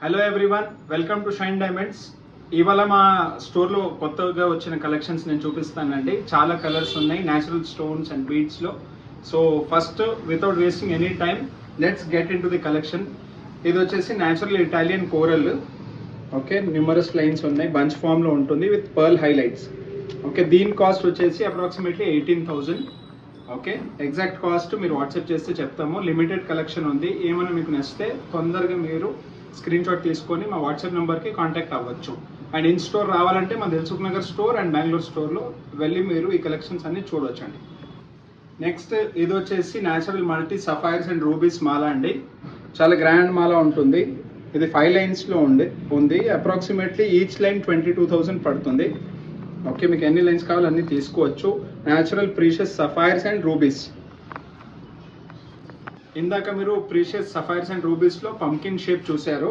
Hello everyone, welcome to shine diamonds. ఇవాళ మా స్టోర్లో కొత్తగా వచ్చిన కలెక్షన్స్ నేను చూపిస్తానండి. చాలా కలర్స్ ఉన్నాయి న్యాచురల్ స్టోన్స్ అండ్ బీడ్స్లో. So first without wasting any time let's get into the collection. ఇది వచ్చేసి natural Italian coral. Okay, numerous lines ఉన్నాయి, బంచ్ ఫామ్లో ఉంటుంది విత్ పర్ల్ హైలైట్స్. ఓకే, దీని కాస్ట్ వచ్చేసి అప్రాక్సిమేట్లీ 18,000. ఓకే, ఎగ్జాక్ట్ కాస్ట్ మీరు WhatsApp చేస్తే చెప్తాము. లిమిటెడ్ కలెక్షన్ ఉంది. ఏమైనా మీకు నచ్చితే తొందరగా మీరు స్క్రీన్ షాట్ తీసుకొని మా వాట్సాప్ నెంబర్కి కాంటాక్ట్ అవ్వచ్చు. అండ్ ఇన్ స్టోర్ రావాలంటే మా దిల్సుఖ్ నగర్ స్టోర్ అండ్ బెంగళూరు స్టోర్లో వెళ్ళి మీరు ఈ కలెక్షన్స్ అన్ని చూడవచ్చండి. నెక్స్ట్ ఇది వచ్చేసి natural multi sapphires and rubies మాల అండి. చాలా గ్రాండ్ మాల ఉంటుంది. ఇది 5 లైన్స్లో ఉంది. అప్రాక్సిమేట్లీ ఈచ్ లైన్ 22,000 పడుతుంది. ఓకే, మీకు ఎన్ని లైన్స్ కావాలో అన్ని తీసుకోవచ్చు. Natural precious sapphires and rubies. ఇందాక మీరు ప్రీషియస్ సఫైర్స్ అండ్ రూబీస్లో పంకిన్ షేప్ చూశారు.